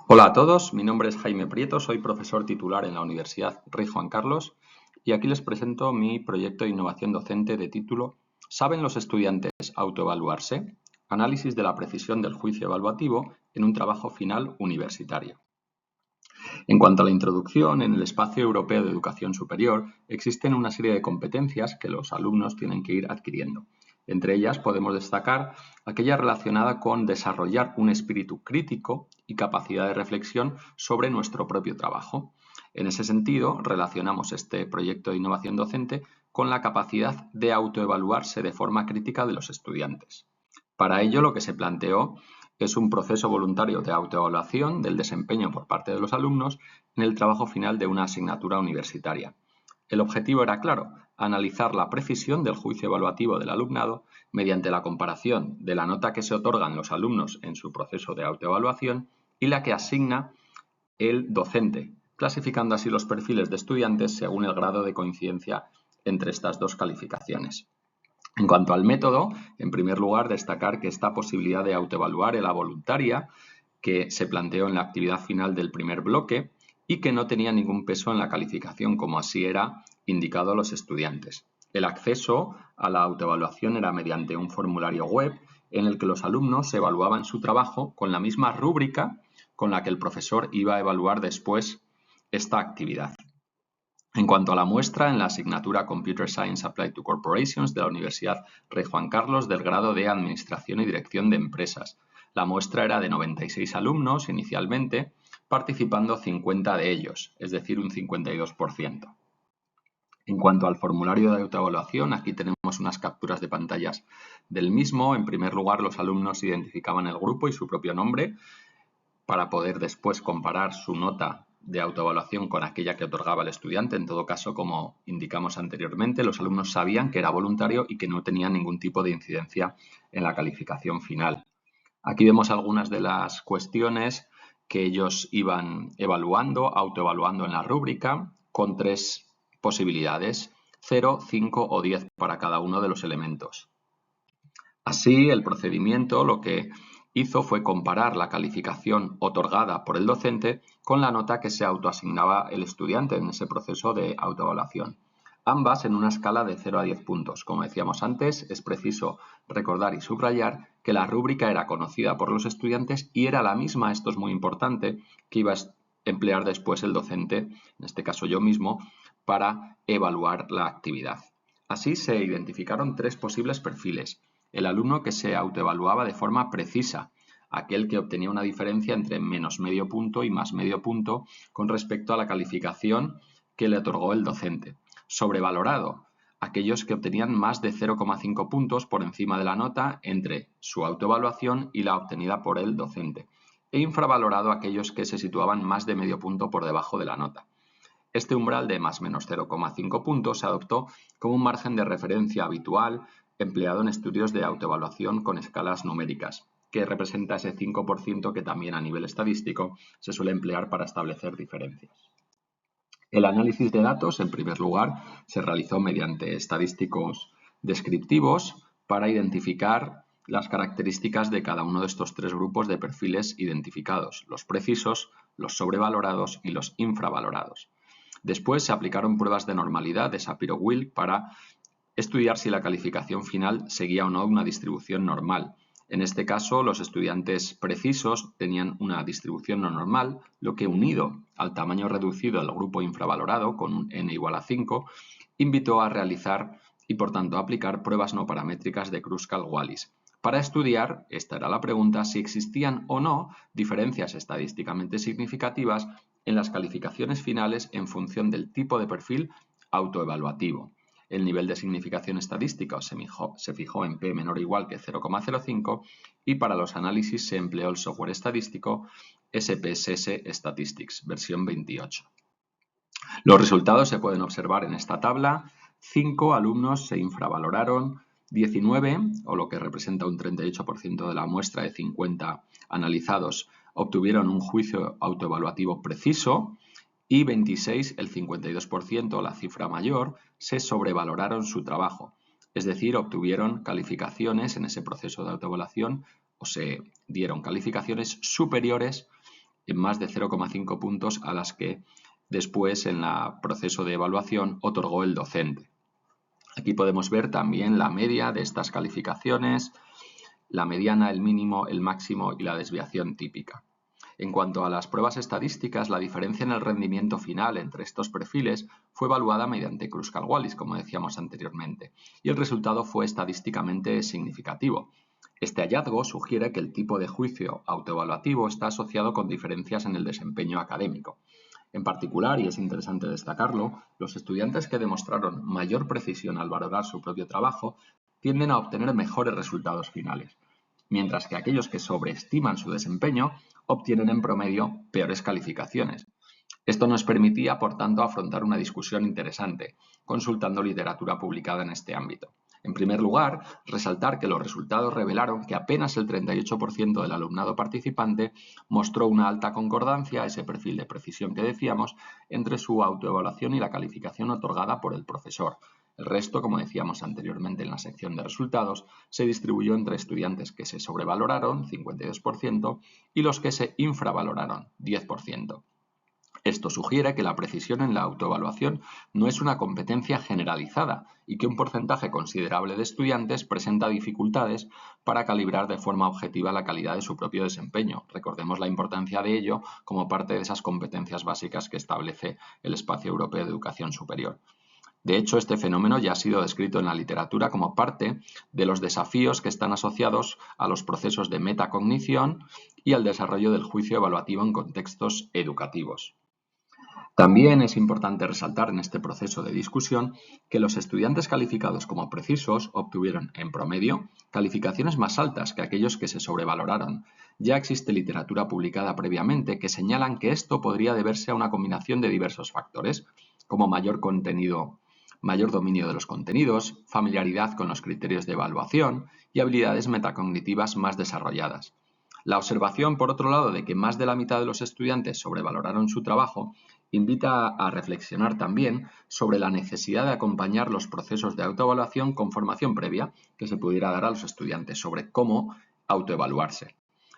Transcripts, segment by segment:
Hola a todos, mi nombre es Jaime Prieto, soy profesor titular en la Universidad Rey Juan Carlos y aquí les presento mi proyecto de innovación docente de título ¿Saben los estudiantes autoevaluarse? Análisis de la precisión del juicio evaluativo en un trabajo final universitario. En cuanto a la introducción, en el espacio europeo de educación superior existen una serie de competencias que los alumnos tienen que ir adquiriendo. Entre ellas podemos destacar aquella relacionada con desarrollar un espíritu crítico y capacidad de reflexión sobre nuestro propio trabajo. En ese sentido, relacionamos este proyecto de innovación docente con la capacidad de autoevaluarse de forma crítica de los estudiantes. Para ello, lo que se planteó es un proceso voluntario de autoevaluación del desempeño por parte de los alumnos en el trabajo final de una asignatura universitaria. El objetivo era claro, analizar la precisión del juicio evaluativo del alumnado mediante la comparación de la nota que se otorgan los alumnos en su proceso de autoevaluación y la que asigna el docente, clasificando así los perfiles de estudiantes según el grado de coincidencia entre estas dos calificaciones. En cuanto al método, en primer lugar, destacar que esta posibilidad de autoevaluar era voluntaria, que se planteó en la actividad final del primer bloque y que no tenía ningún peso en la calificación, como así era indicado a los estudiantes. El acceso a la autoevaluación era mediante un formulario web en el que los alumnos evaluaban su trabajo con la misma rúbrica con la que el profesor iba a evaluar después esta actividad. En cuanto a la muestra, en la asignatura Computer Science Applied to Corporations de la Universidad Rey Juan Carlos del grado de Administración y Dirección de Empresas. La muestra era de 96 alumnos inicialmente, participando 50 de ellos, es decir, un 52%. En cuanto al formulario de autoevaluación, aquí tenemos unas capturas de pantallas del mismo. En primer lugar, los alumnos identificaban el grupo y su propio nombre para poder después comparar su nota de autoevaluación con aquella que otorgaba el estudiante. En todo caso, como indicamos anteriormente, los alumnos sabían que era voluntario y que no tenía ningún tipo de incidencia en la calificación final. Aquí vemos algunas de las cuestiones que ellos iban evaluando, autoevaluando en la rúbrica, con tres posibilidades, 0, 5 o 10 para cada uno de los elementos. Así, el procedimiento lo que hizo fue comparar la calificación otorgada por el docente con la nota que se autoasignaba el estudiante en ese proceso de autoevaluación. Ambas en una escala de 0 a 10 puntos. Como decíamos antes, es preciso recordar y subrayar que la rúbrica era conocida por los estudiantes y era la misma, esto es muy importante, que iba a emplear después el docente, en este caso yo mismo, para evaluar la actividad. Así se identificaron tres posibles perfiles. El alumno que se autoevaluaba de forma precisa, aquel que obtenía una diferencia entre menos medio punto y más medio punto con respecto a la calificación que le otorgó el docente. Sobrevalorado, aquellos que obtenían más de 0,5 puntos por encima de la nota entre su autoevaluación y la obtenida por el docente. E infravalorado, aquellos que se situaban más de medio punto por debajo de la nota. Este umbral de más menos 0,5 puntos se adoptó como un margen de referencia habitual empleado en estudios de autoevaluación con escalas numéricas, que representa ese 5% que también a nivel estadístico se suele emplear para establecer diferencias. El análisis de datos, en primer lugar, se realizó mediante estadísticos descriptivos para identificar las características de cada uno de estos tres grupos de perfiles identificados, los precisos, los sobrevalorados y los infravalorados. Después se aplicaron pruebas de normalidad de Shapiro-Wilk para estudiar si la calificación final seguía o no una distribución normal. En este caso, los estudiantes precisos tenían una distribución no normal, lo que unido al tamaño reducido del grupo infravalorado, con un n igual a 5, invitó a realizar y por tanto a aplicar pruebas no paramétricas de Kruskal-Wallis. Para estudiar, esta era la pregunta, si existían o no diferencias estadísticamente significativas en las calificaciones finales en función del tipo de perfil autoevaluativo. El nivel de significación estadística se fijó en p menor o igual que 0,05 y para los análisis se empleó el software estadístico SPSS Statistics, versión 28. Los resultados se pueden observar en esta tabla. 5 alumnos se infravaloraron, 19, o lo que representa un 38% de la muestra de 50 analizados, obtuvieron un juicio autoevaluativo preciso y 26, el 52%, la cifra mayor, se sobrevaloraron su trabajo. Es decir, obtuvieron calificaciones en ese proceso de autoevaluación o se dieron calificaciones superiores en más de 0,5 puntos a las que después en el proceso de evaluación otorgó el docente. Aquí podemos ver también la media de estas calificaciones, la mediana, el mínimo, el máximo y la desviación típica. En cuanto a las pruebas estadísticas, la diferencia en el rendimiento final entre estos perfiles fue evaluada mediante Kruskal-Wallis, como decíamos anteriormente, y el resultado fue estadísticamente significativo. Este hallazgo sugiere que el tipo de juicio autoevaluativo está asociado con diferencias en el desempeño académico. En particular, y es interesante destacarlo, los estudiantes que demostraron mayor precisión al valorar su propio trabajo tienden a obtener mejores resultados finales, mientras que aquellos que sobreestiman su desempeño obtienen en promedio peores calificaciones. Esto nos permitía, por tanto, afrontar una discusión interesante, consultando literatura publicada en este ámbito. En primer lugar, resaltar que los resultados revelaron que apenas el 38% del alumnado participante mostró una alta concordancia, ese perfil de precisión que decíamos, entre su autoevaluación y la calificación otorgada por el profesor. El resto, como decíamos anteriormente en la sección de resultados, se distribuyó entre estudiantes que se sobrevaloraron, 52%, y los que se infravaloraron, 10%. Esto sugiere que la precisión en la autoevaluación no es una competencia generalizada y que un porcentaje considerable de estudiantes presenta dificultades para calibrar de forma objetiva la calidad de su propio desempeño. Recordemos la importancia de ello como parte de esas competencias básicas que establece el Espacio Europeo de Educación Superior. De hecho, este fenómeno ya ha sido descrito en la literatura como parte de los desafíos que están asociados a los procesos de metacognición y al desarrollo del juicio evaluativo en contextos educativos. También es importante resaltar en este proceso de discusión que los estudiantes calificados como precisos obtuvieron, en promedio, calificaciones más altas que aquellos que se sobrevaloraron. Ya existe literatura publicada previamente que señalan que esto podría deberse a una combinación de diversos factores, como mayor dominio de los contenidos, familiaridad con los criterios de evaluación y habilidades metacognitivas más desarrolladas. La observación, por otro lado, de que más de la mitad de los estudiantes sobrevaloraron su trabajo invita a reflexionar también sobre la necesidad de acompañar los procesos de autoevaluación con formación previa que se pudiera dar a los estudiantes sobre cómo autoevaluarse.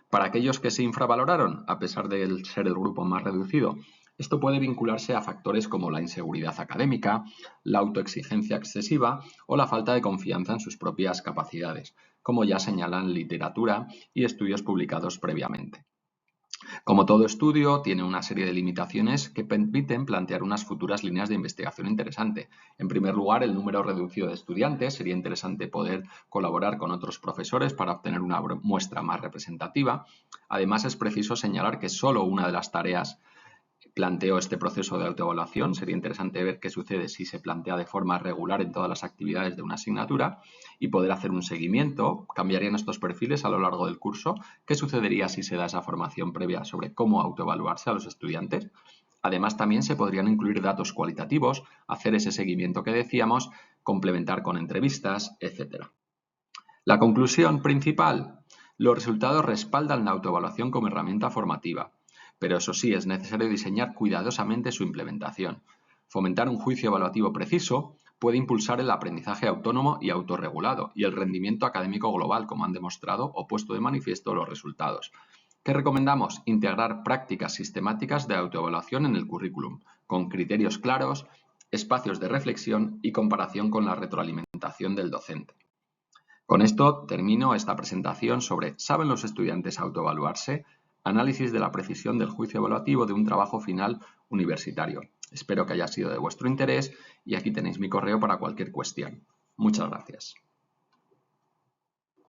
Para aquellos que se infravaloraron, a pesar de ser el grupo más reducido, esto puede vincularse a factores como la inseguridad académica, la autoexigencia excesiva o la falta de confianza en sus propias capacidades, como ya señalan literatura y estudios publicados previamente. Como todo estudio, tiene una serie de limitaciones que permiten plantear unas futuras líneas de investigación interesante. En primer lugar, el número reducido de estudiantes. Sería interesante poder colaborar con otros profesores para obtener una muestra más representativa. Además, es preciso señalar que solo una de las tareas planteó este proceso de autoevaluación. Sería interesante ver qué sucede si se plantea de forma regular en todas las actividades de una asignatura y poder hacer un seguimiento. ¿Cambiarían estos perfiles a lo largo del curso? ¿Qué sucedería si se da esa formación previa sobre cómo autoevaluarse a los estudiantes? Además, también se podrían incluir datos cualitativos, hacer ese seguimiento que decíamos, complementar con entrevistas, etc. La conclusión principal: los resultados respaldan la autoevaluación como herramienta formativa, pero eso sí, es necesario diseñar cuidadosamente su implementación. Fomentar un juicio evaluativo preciso puede impulsar el aprendizaje autónomo y autorregulado y el rendimiento académico global, como han demostrado o puesto de manifiesto los resultados. ¿Qué recomendamos? Integrar prácticas sistemáticas de autoevaluación en el currículum, con criterios claros, espacios de reflexión y comparación con la retroalimentación del docente. Con esto termino esta presentación sobre ¿saben los estudiantes autoevaluarse? Análisis de la precisión del juicio evaluativo de un trabajo final universitario. Espero que haya sido de vuestro interés y aquí tenéis mi correo para cualquier cuestión. Muchas gracias.